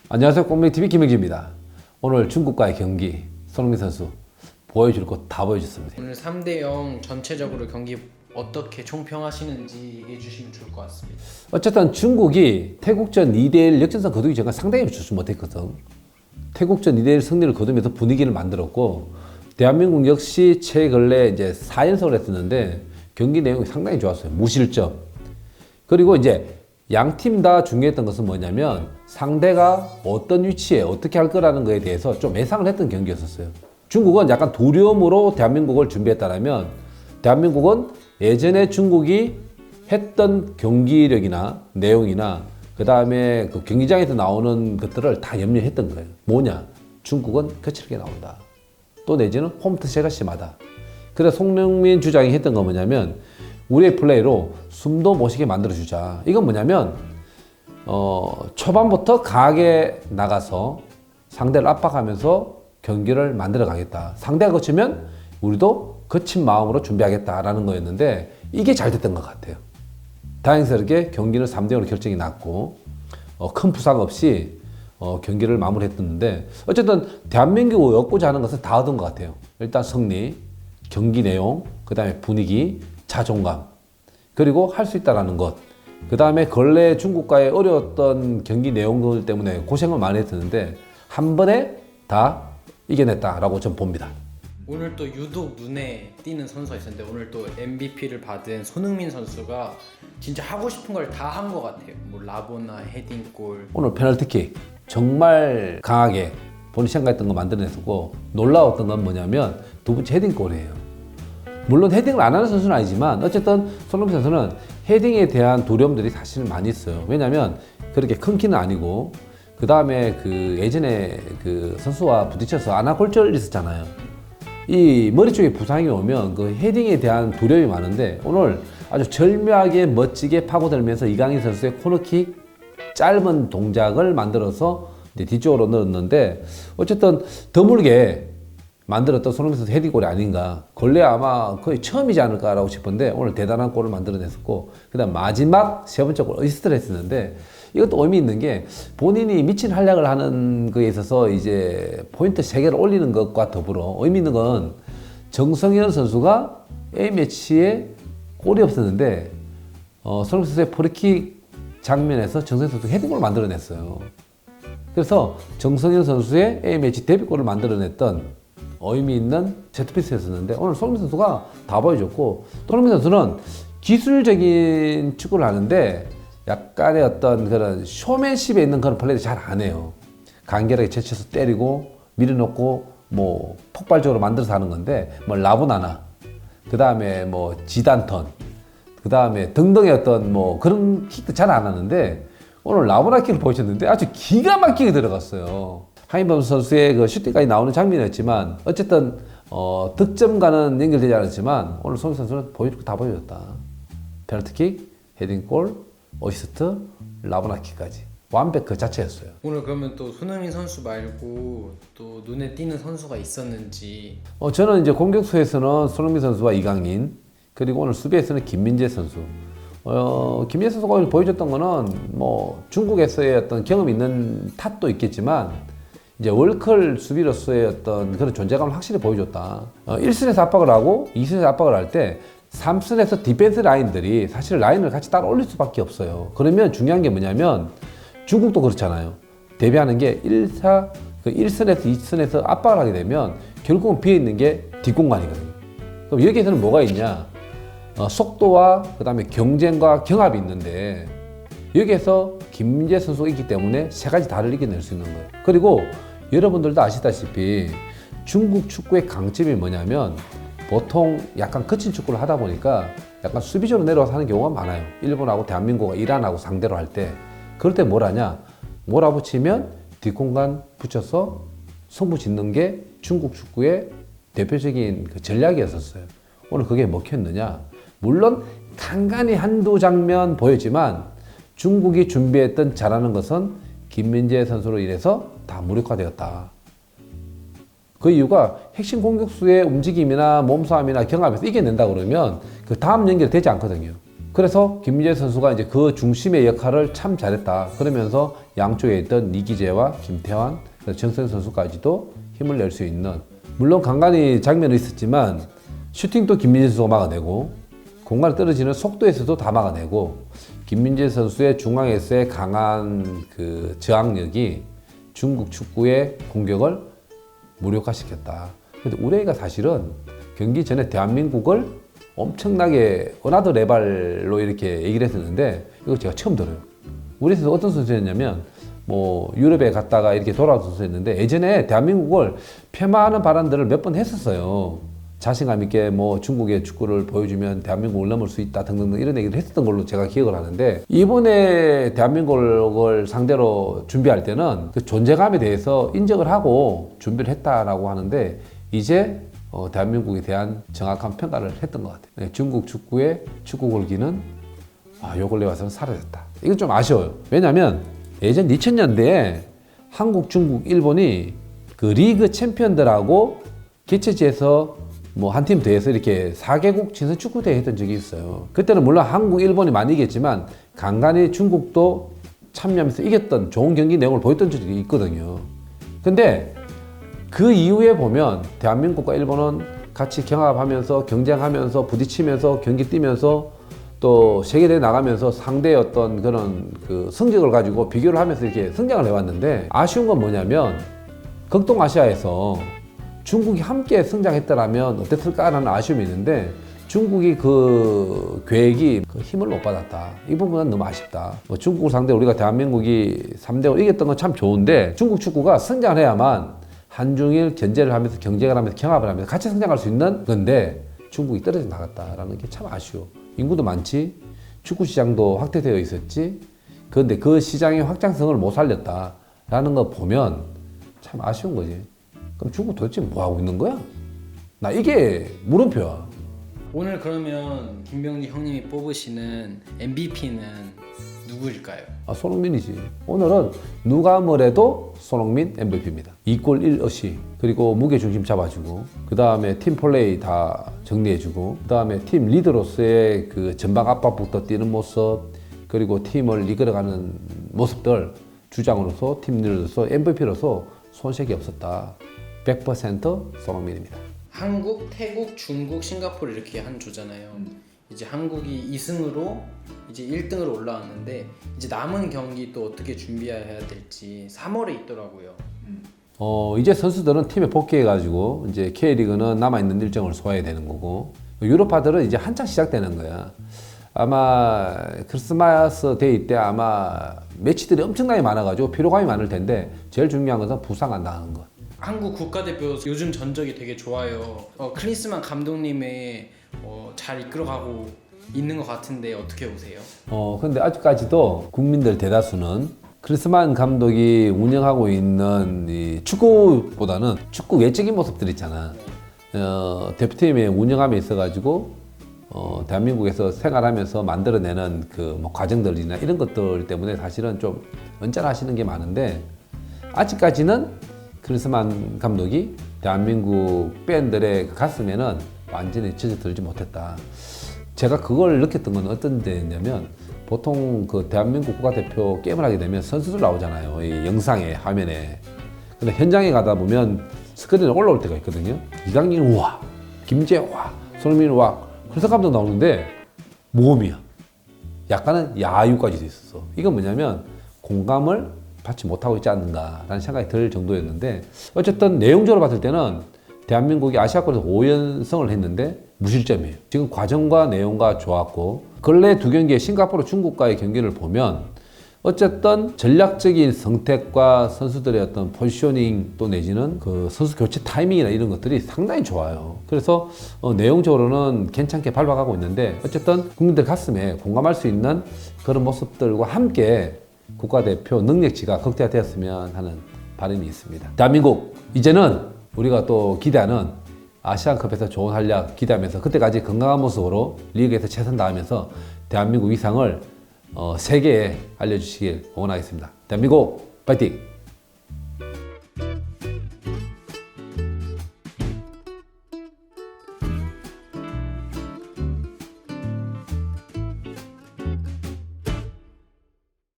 안녕하세요. 꽁맹TV 김영지입니다. 오늘 중국과의 경기 손흥민 선수 보여줄 것 다 보여줬습니다. 오늘 3대0 전체적으로 경기 어떻게 총평하시는지 얘기해 주시면 좋을 것 같습니다. 어쨌든 중국이 태국전 2대1 역전승 거두기 전까 상당히 좋지 못했거든. 태국전 2대1 승리를 거두면서 분위기를 만들었고, 대한민국 역시 최근래 이제 4연승을 했었는데 경기 내용이 상당히 좋았어요. 무실점. 그리고 이제 양 팀 다 중요했던 것은 뭐냐면 상대가 어떤 위치에 어떻게 할 거라는 거에 대해서 좀 예상을 했던 경기였었어요. 중국은 약간 두려움으로 대한민국을 준비했다면, 대한민국은 예전에 중국이 했던 경기력이나 내용이나 그 다음에 그 경기장에서 나오는 것들을 다 염려했던 거예요. 뭐냐? 중국은 거칠게 나온다. 또 내지는 홈트세가 심하다. 그래서 손흥민 주장이 했던 건 뭐냐면, 우리의 플레이로 숨도 못 쉬게 만들어주자. 이건 뭐냐면 초반부터 강하게 나가서 상대를 압박하면서 경기를 만들어 가겠다. 상대가 거치면 우리도 거친 마음으로 준비하겠다라는 거였는데, 이게 잘 됐던 것 같아요. 다행스럽게 경기는 3대0으로 결정이 났고 큰 부상 없이 경기를 마무리했었는데, 어쨌든 대한민국이 얻고자 하는 것은 다 얻은 것 같아요. 일단 승리, 경기 내용, 그 다음에 분위기, 자존감, 그리고 할 수 있다는 것, 그 다음에 근래 중국과의 어려웠던 경기 내용들 때문에 고생을 많이 했었는데 한 번에 다 이겨냈다라고 저는 봅니다. 오늘 또 유독 눈에 띄는 선수가 있었는데, 오늘 또 MVP를 받은 손흥민 선수가 진짜 하고 싶은 걸 다 한 것 같아요. 뭐 라보나 헤딩골. 오늘 페널티킥 정말 강하게 본인이 생각했던 거 만들어냈었고, 놀라웠던 건 뭐냐면 두 번째 헤딩골이에요. 물론 헤딩을 안 하는 선수는 아니지만 어쨌든 손흥민 선수는 헤딩에 대한 두려움들이 사실은 많이 있어요. 왜냐면 그렇게 큰 키는 아니고, 그 다음에 그 예전에 그 선수와 부딪혀서 아나골절이 있었잖아요. 이 머리 쪽에 부상이 오면 그 헤딩에 대한 두려움이 많은데, 오늘 아주 절묘하게 멋지게 파고들면서 이강인 선수의 코너킥 짧은 동작을 만들어서 이제 뒤쪽으로 넣었는데, 어쨌든 드물게 만들었던 손흥민 선수 헤딩골이 아닌가. 근래 아마 거의 처음이지 않을까라고 싶은데 오늘 대단한 골을 만들어냈었고, 그 다음 마지막 세 번째 골 어시스트를 했었는데, 이것도 의미 있는 게 본인이 미친 활약을 하는 거에 있어서 이제 포인트 3개를 올리는 것과 더불어 의미 있는 건, 정성현 선수가 A매치에 골이 없었는데 손흥민 선수의 프리킥 장면에서 정성현 선수가 헤딩골을 만들어냈어요. 그래서 정성현 선수의 A매치 데뷔골을 만들어냈던 의미 있는 세트피스였었는데, 오늘 손흥민 선수가 다 보여줬고, 손흥민 선수는 기술적인 축구를 하는데 약간의 어떤 그런 쇼맨십에 있는 그런 플레이를 잘 안 해요. 간결하게 제쳐서 때리고 밀어넣고 뭐 폭발적으로 만들어서 하는 건데, 뭐 라보나나, 그 다음에 뭐 지단턴, 그 다음에 등등의 어떤 뭐 그런 킥도 잘 안 하는데, 오늘 라보나 킥을 보여줬는데 아주 기가 막히게 들어갔어요. 황인범 선수의 그 슈팅까지 나오는 장면이었지만 어쨌든 득점과는 연결되지 않았지만 오늘 손흥민 선수는 보여줄 거 다 보여줬다. 페널티킥, 헤딩골, 어시스트, 라보나킥까지 완벽 그 자체였어요. 오늘 그러면 또 손흥민 선수 말고 또 눈에 띄는 선수가 있었는지. 저는 이제 공격수에서는 손흥민 선수와 이강인, 그리고 오늘 수비에서는 김민재 선수. 김민재 선수가 오늘 보여줬던 거는 뭐 중국에서의 어떤 경험 있는 탓도 있겠지만, 이제 월클 수비로서의 어떤 그런 존재감을 확실히 보여줬다. 1선에서 압박을 하고 2선에서 압박을 할 때 3선에서 디펜스 라인들이 사실 라인을 같이 따라 올릴 수밖에 없어요. 그러면 중요한 게 뭐냐면, 중국도 그렇잖아요. 대비하는 게 1선에서 2선에서 압박을 하게 되면 결국은 비어있는 게 뒷공간이거든요. 그럼 여기에서는 뭐가 있냐? 속도와 그 다음에 경쟁과 경합이 있는데, 여기에서 김민재 선수가 있기 때문에 세 가지 다를 이겨낼 수 있는 거예요. 그리고 여러분들도 아시다시피 중국 축구의 강점이 뭐냐면, 보통 약간 거친 축구를 하다 보니까 약간 수비적으로 내려와서 하는 경우가 많아요. 일본하고 대한민국과 이란하고 상대로 할 때. 그럴 때 뭘 하냐? 몰아붙이면 뒷공간 붙여서 승부 짓는 게 중국 축구의 대표적인 그 전략이었었어요. 오늘 그게 먹혔느냐? 물론 간간히 한두 장면 보였지만 중국이 준비했던 잘하는 것은 김민재 선수로 인해서 다 무력화되었다. 그 이유가 핵심 공격수의 움직임이나 몸싸움이나 경합에서 이겨낸다 그러면 그 다음 연결이 되지 않거든요. 그래서 김민재 선수가 이제 그 중심의 역할을 참 잘했다. 그러면서 양쪽에 있던 이기재와 김태환, 정선 선수까지도 힘을 낼 수 있는, 물론 간간히 장면이 있었지만 슈팅도 김민재 선수가 막아내고 공간에 떨어지는 속도에서도 다 막아내고, 김민재 선수의 중앙에서의 강한 그 저항력이 중국 축구의 공격을 무력화시켰다. 근데 우레이가 사실은 경기 전에 대한민국을 엄청나게 어나더 레발로 이렇게 얘기를 했었는데, 이거 제가 처음 들어요. 우리 선수 어떤 선수였냐면 뭐 유럽에 갔다가 이렇게 돌아온 선수였는데, 예전에 대한민국을 폄하하는 발언들을 몇 번 했었어요. 자신감 있게 뭐 중국의 축구를 보여주면 대한민국을 넘을 수 있다 등등등 이런 얘기를 했었던 걸로 제가 기억을 하는데, 이번에 대한민국을 상대로 준비할 때는 그 존재감에 대해서 인정을 하고 준비를 했다라고 하는데, 이제 대한민국에 대한 정확한 평가를 했던 것 같아요. 네, 중국 축구의 축구 골기는 요 근래 와서는 사라졌다. 이건 좀 아쉬워요. 왜냐하면 예전 2000년대에 한국, 중국, 일본이 그 리그 챔피언들하고 개최지에서 뭐 한 팀 대회에서 이렇게 4개국 친선 축구 대회 했던 적이 있어요. 그때는 물론 한국, 일본이 많이 이겼지만 간간히 중국도 참여하면서 이겼던 좋은 경기 내용을 보였던 적이 있거든요. 근데 그 이후에 보면 대한민국과 일본은 같이 경합하면서 경쟁하면서 부딪히면서 경기 뛰면서 또 세계대회 나가면서 상대의 어떤 그런 그 성적을 가지고 비교를 하면서 이렇게 성장을 해왔는데, 아쉬운 건 뭐냐면 극동아시아에서 중국이 함께 성장했더라면 어땠을까라는 아쉬움이 있는데, 중국이 그 계획이 그 힘을 못 받았다. 이 부분은 너무 아쉽다. 뭐 중국을 상대로 우리가 대한민국이 3대5 이겼던 건 참 좋은데, 중국 축구가 성장을 해야만 한중일 견제를 하면서 경쟁을 하면서 경합을 하면서 같이 성장할 수 있는 건데, 중국이 떨어져 나갔다라는 게 참 아쉬워. 인구도 많지, 축구 시장도 확대되어 있었지, 그런데 그 시장의 확장성을 못 살렸다라는 거 보면 참 아쉬운 거지. 그럼 중국 도대체 뭐 하고 있는 거야? 나 이게 물음표야. 오늘 그러면 김병지 형님이 뽑으시는 MVP는 누구일까요? 손흥민이지. 오늘은 누가 뭐래도 손흥민 MVP입니다. 2골 1어시, 그리고 무게중심 잡아주고, 그 다음에 팀 플레이 다 정리해주고, 그 다음에 팀 리더로서의 그 전방 압박부터 뛰는 모습, 그리고 팀을 이끌어가는 모습들, 주장으로서 팀 리더로서 MVP로서 손색이 없었다. 100% 손흥민입니다. 한국, 태국, 중국, 싱가포르 이렇게 한 조잖아요. 이제 한국이 2승으로 이제 1등으로 올라왔는데, 이제 남은 경기 또 어떻게 준비해야 될지 3월에 있더라고요. 이제 선수들은 팀에 복귀해가지고 이제 K리그는 남아있는 일정을 소화해야 되는 거고, 유로파들은 이제 한창 시작되는 거야. 아마 크리스마스 데이 때 아마 매치들이 엄청나게 많아가지고 피로감이 많을 텐데, 제일 중요한 것은 부상 안 당하는 것. 한국 국가대표 요즘 전적이 되게 좋아요. 클린스만 감독님의 잘 이끌어가고 있는 것 같은데 어떻게 보세요? 근데 아직까지도 국민들 대다수는 크리스만 감독이 운영하고 있는 이 축구보다는 축구 외적인 모습들 있잖아. 대표팀의 운영함에 있어가지고 대한민국에서 생활하면서 만들어내는 그 뭐 과정들이나 이런 것들 때문에 사실은 좀 언짢아하시는 게 많은데, 아직까지는 크리스만 감독이 대한민국 팬들의 가슴에는 완전히 젖어들지 못했다. 제가 그걸 느꼈던 건 어떤 데였냐면, 보통 그 대한민국 국가대표 게임을 하게 되면 선수들 나오잖아요. 이 영상에, 화면에. 근데 현장에 가다 보면 스크린에 올라올 때가 있거든요. 이강인 와, 김재 와, 손흥민 와, 크리스만 감독 나오는데 모험이야. 약간은 야유까지도 있었어. 이건 뭐냐면 공감을 받지 못하고 있지 않는가라는 생각이 들 정도였는데, 어쨌든 내용적으로 봤을 때는 대한민국이 아시아권에서 5연승을 했는데 무실점이에요. 지금 과정과 내용과 좋았고, 근래 두 경기의 싱가포르, 중국과의 경기를 보면 어쨌든 전략적인 선택과 선수들의 어떤 포지셔닝 또 내지는 그 선수 교체 타이밍이나 이런 것들이 상당히 좋아요. 그래서 내용적으로는 괜찮게 밟아가고 있는데, 어쨌든 국민들 가슴에 공감할 수 있는 그런 모습들과 함께 국가대표 능력치가 극대화되었으면 하는 바람이 있습니다. 대한민국, 이제는 우리가 또 기대하는 아시안컵에서 좋은 활약 기대하면서 그때까지 건강한 모습으로 리그에서 최선 다하면서 대한민국 위상을 세계에 알려주시길 응원하겠습니다. 대한민국 파이팅!